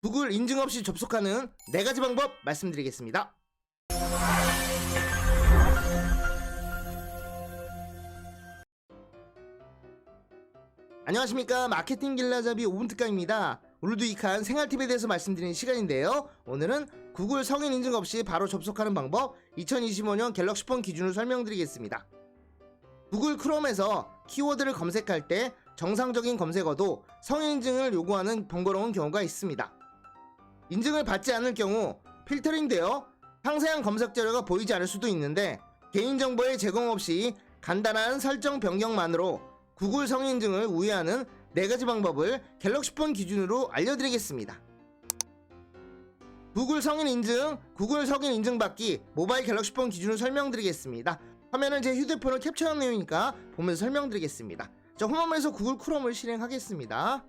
구글 인증 없이 접속하는 4가지 방법 말씀드리겠습니다. 안녕하십니까, 마케팅 길라잡이 5분 특강입니다. 오늘도 유익한 생활팁에 대해서 말씀드리는 시간인데요, 오늘은 구글 성인 인증 없이 바로 접속하는 방법 2025년 갤럭시 폰 기준으로 설명드리겠습니다. 구글 크롬에서 키워드를 검색할 때 정상적인 검색어도 성인 인증을 요구하는 번거로운 경우가 있습니다. 인증을 받지 않을 경우 필터링 되어 상세한 검색 자료가 보이지 않을 수도 있는데, 개인정보의 제공 없이 간단한 설정 변경만으로 구글 성인 인증을 우회하는 4가지 방법을 갤럭시 폰 기준으로 알려드리겠습니다. 구글 성인 인증 받기 모바일 갤럭시 폰 기준으로 설명드리겠습니다. 화면은 제 휴대폰을 캡처한 내용이니까 보면서 설명드리겠습니다. 자, 홈화면에서 구글 크롬을 실행하겠습니다.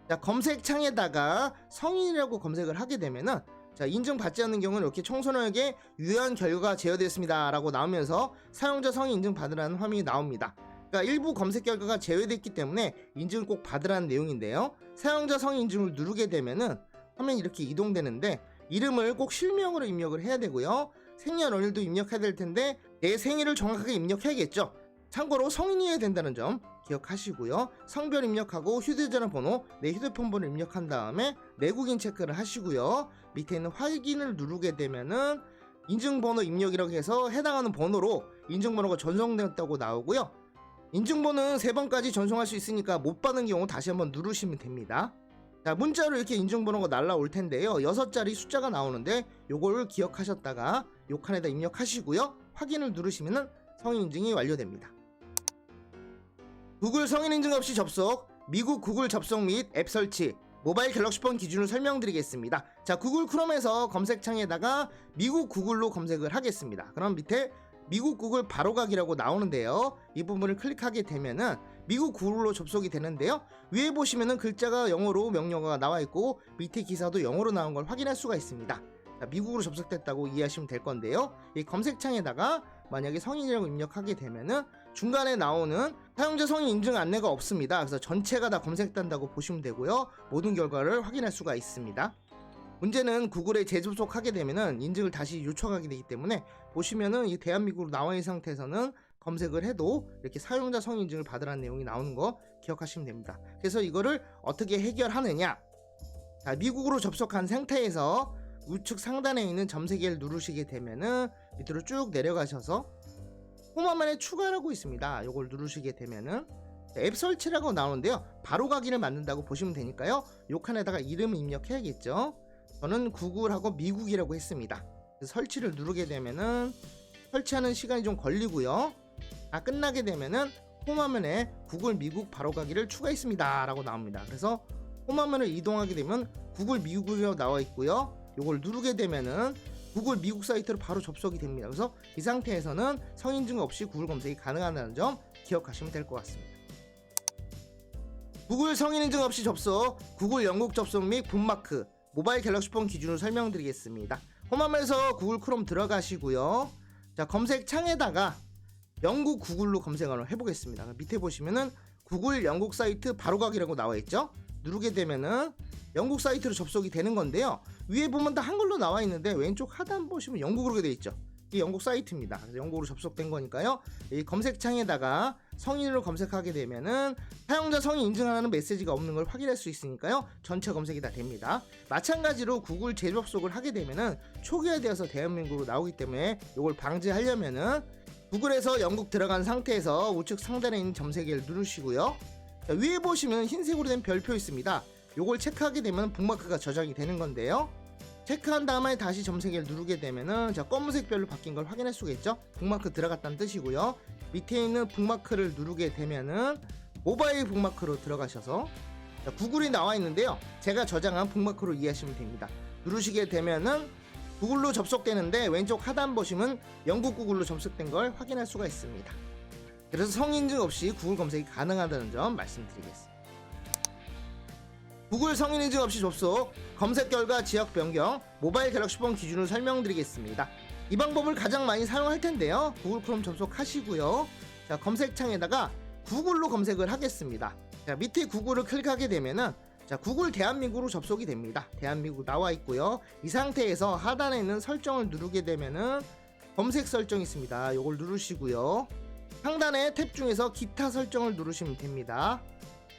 자, 검색창에다가 성인이라고 검색을 하게 되면은, 자, 인증받지 않는 경우는 이렇게 청소년에게 유효한 결과가 제어됐습니다 라고 나오면서 사용자 성인 인증 받으라는 화면이 나옵니다. 그러니까 일부 검색 결과가 제외됐기 때문에 인증을 꼭 받으라는 내용인데요, 사용자 성인 인증을 누르게 되면은 화면이 이렇게 이동되는데, 이름을 꼭 실명으로 입력을 해야 되고요, 생년월일도 입력해야 될 텐데 내 생일을 정확하게 입력해야겠죠. 참고로 성인이어야 된다는 점 기억하시고요, 성별 입력하고 휴대전화 번호, 내 휴대폰 번호 입력한 다음에 내국인 체크를 하시고요, 밑에 있는 확인을 누르게 되면은 인증번호 입력이라고 해서 해당하는 번호로 인증번호가 전송됐다고 나오고요, 인증번호는 3번까지 전송할 수 있으니까 못 받은 경우 다시 한번 누르시면 됩니다. 자, 문자로 이렇게 인증번호가 날라올 텐데요, 6자리 숫자가 나오는데 요걸 기억하셨다가 요 칸에다 입력하시고요, 확인을 누르시면은 성인 인증이 완료됩니다. 구글 성인 인증 없이 접속, 미국 구글 접속 및 앱 설치, 모바일 갤럭시 폰 기준으로 설명드리겠습니다. 자, 구글 크롬에서 검색창에다가 미국 구글로 검색을 하겠습니다. 그럼 밑에 미국 구글 바로가기라고 나오는데요, 이 부분을 클릭하게 되면은 미국 구글로 접속이 되는데요, 위에 보시면은 글자가 영어로 명령어가 나와 있고 밑에 기사도 영어로 나온 걸 확인할 수가 있습니다. 자, 미국으로 접속됐다고 이해하시면 될 건데요, 이 검색창에다가 만약에 성인이라고 입력하게 되면은 중간에 나오는 사용자 성인 인증 안내가 없습니다. 그래서 전체가 다 검색된다고 보시면 되고요, 모든 결과를 확인할 수가 있습니다. 문제는 구글에 재접속하게 되면은 인증을 다시 요청하게 되기 때문에, 보시면은 이 대한민국으로 나와 있는 상태에서는 검색을 해도 이렇게 사용자 성인 인증을 받으라는 내용이 나오는 거 기억하시면 됩니다. 그래서 이거를 어떻게 해결하느냐, 자, 미국으로 접속한 상태에서 우측 상단에 있는 점세개를 누르시게 되면은 밑으로 쭉 내려가셔서 홈화면에 추가라고 있습니다. 요걸 누르시게 되면은 앱 설치라고 나오는데요, 바로가기를 만든다고 보시면 되니까요, 요 칸에다가 이름을 입력해야겠죠. 저는 구글하고 미국이라고 했습니다. 설치를 누르게 되면은 설치하는 시간이 좀 걸리고요, 끝나게 되면은 홈화면에 구글 미국 바로가기를 추가했습니다 라고 나옵니다. 그래서 홈화면을 이동하게 되면 구글 미국이라고 나와 있고요, 요걸 누르게 되면은 구글 미국 사이트로 바로 접속이 됩니다. 그래서 이 상태에서는 성인증 없이 구글 검색이 가능하다는 점 기억하시면 될 것 같습니다. 구글 성인인증 없이 접속, 구글 영국 접속 및 북마크, 모바일 갤럭시 폰 기준으로 설명드리겠습니다. 홈화면에서 구글 크롬 들어가시고요, 자, 검색창에다가 영국 구글로 검색을 해보겠습니다. 밑에 보시면은 구글 영국 사이트 바로가기라고 나와 있죠. 누르게 되면은 영국 사이트로 접속이 되는 건데요, 위에 보면 다 한글로 나와 있는데 왼쪽 하단 보시면 영국으로 되어 있죠. 이 영국 사이트입니다. 그래서 영국으로 접속된 거니까요, 이 검색창에다가 성인으로 검색하게 되면은 사용자 성인 인증하는 메시지가 없는 걸 확인할 수 있으니까요, 전체 검색이 다 됩니다. 마찬가지로 구글 재접속을 하게 되면은 초기화되어서 대한민국으로 나오기 때문에 이걸 방지하려면은 구글에서 영국 들어간 상태에서 우측 상단에 있는 점세개를 누르시고요, 자, 위에 보시면 흰색으로 된 별표 있습니다. 요걸 체크하게 되면 북마크가 저장이 되는 건데요, 체크한 다음에 다시 점세개를 누르게 되면은 자, 검은색 별로 바뀐 걸 확인할 수가 있죠. 북마크 들어갔다는 뜻이고요, 밑에 있는 북마크를 누르게 되면은 모바일 북마크로 들어가셔서, 자, 구글이 나와 있는데요, 제가 저장한 북마크로 이해하시면 됩니다. 누르시게 되면은 구글로 접속되는데 왼쪽 하단 보시면 영국 구글로 접속된 걸 확인할 수가 있습니다. 그래서 성인증 없이 구글 검색이 가능하다는 점 말씀드리겠습니다. 구글 성인 인증 없이 접속, 검색 결과 지역 변경, 모바일 갤럭시 폰 기준으로 설명드리겠습니다. 이 방법을 가장 많이 사용할 텐데요, 구글 크롬 접속하시고요, 자, 검색창에다가 구글로 검색을 하겠습니다. 자, 밑에 구글을 클릭하게 되면은 자, 구글 대한민국으로 접속이 됩니다. 대한민국 나와 있고요. 이 상태에서 하단에 있는 설정을 누르게 되면은 검색 설정 있습니다. 요걸 누르시고요. 상단에 탭 중에서 기타 설정을 누르시면 됩니다.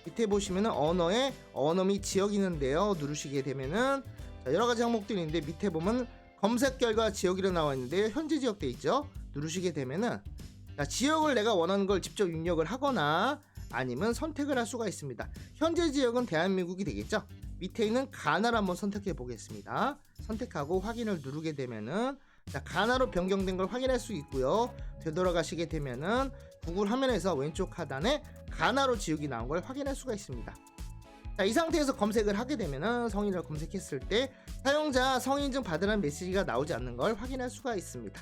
밑에 보시면은 언어에 언어 및 지역이 있는데요. 누르시게 되면은 자, 여러 가지 항목들이 있는데 밑에 보면 검색 결과 지역이라 나와 있는데 현재 지역 돼 있죠. 누르시게 되면은 자, 지역을 내가 원하는 걸 직접 입력을 하거나 아니면 선택을 할 수가 있습니다. 현재 지역은 대한민국이 되겠죠. 밑에 있는 가나를 한번 선택해 보겠습니다. 선택하고 확인을 누르게 되면은 자, 가나로 변경된 걸 확인할 수 있고요. 되돌아가시게 되면은 구글 화면에서 왼쪽 하단에 가나로 지역이 나온 걸 확인할 수가 있습니다. 자, 이 상태에서 검색을 하게 되면은 성인을 검색했을 때 사용자 성인증 받으라는 메시지가 나오지 않는 걸 확인할 수가 있습니다.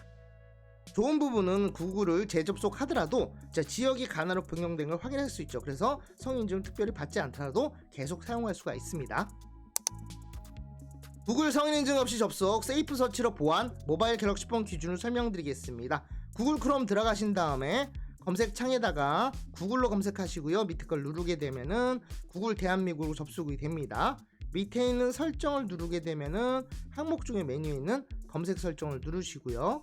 좋은 부분은 구글을 재접속하더라도 지역이 가나로 변경된 걸 확인할 수 있죠. 그래서 성인증을 특별히 받지 않더라도 계속 사용할 수가 있습니다. 구글 성인인증 없이 접속, 세이프 서치로 보안, 모바일 갤럭시폰 기준을 설명드리겠습니다. 구글 크롬 들어가신 다음에 검색창에다가 구글로 검색하시고요. 밑에 걸 누르게 되면은 구글 대한민국으로 접속이 됩니다. 밑에 있는 설정을 누르게 되면은 항목 중에 메뉴에 있는 검색 설정을 누르시고요.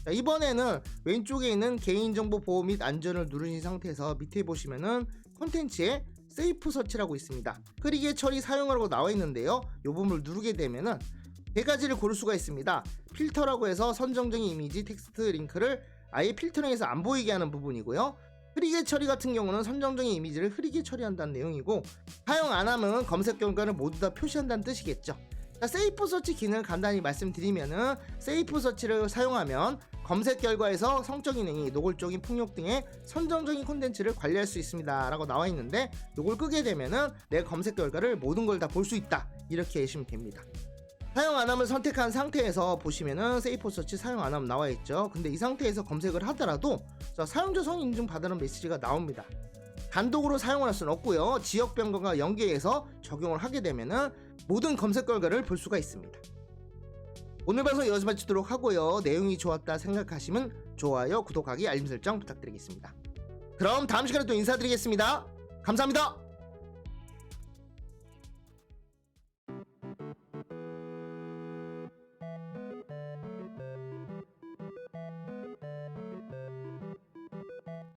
자, 이번에는 왼쪽에 있는 개인정보 보호 및 안전을 누르신 상태에서 밑에 보시면은 콘텐츠에 세이프 서치라고 있습니다. 흐리게 처리 사용하라고 나와 있는데요. 이 부분을 누르게 되면은 네 가지를 고를 수가 있습니다. 필터라고 해서 선정적인 이미지, 텍스트, 링크를 아예 필터링해서 안 보이게 하는 부분이고요. 흐리게 처리 같은 경우는 선정적인 이미지를 흐리게 처리한다는 내용이고, 사용 안 하면 검색 결과를 모두 다 표시한다는 뜻이겠죠. 자, 세이프 서치 기능을 간단히 말씀드리면은 세이프 서치를 사용하면 검색 결과에서 성적인 행위, 노골적인 폭력 등의 선정적인 콘텐츠를 관리할 수 있습니다 라고 나와 있는데, 요걸 끄게 되면은 내 검색 결과를 모든 걸 다 볼 수 있다 이렇게 하시면 됩니다. 사용 안 함을 선택한 상태에서 보시면은 세이프 서치 사용 안 함 나와 있죠. 근데 이 상태에서 검색을 하더라도 사용자 성인 인증 받으라는 메시지가 나옵니다. 단독으로 사용할 수는 없고요. 지역 변경과 연계해서 적용을 하게 되면은 모든 검색 결과를 볼 수가 있습니다. 오늘 방송 여기서 마치도록 하고요. 내용이 좋았다 생각하시면 좋아요, 구독하기, 알림 설정 부탁드리겠습니다. 그럼 다음 시간에 또 인사드리겠습니다. 감사합니다.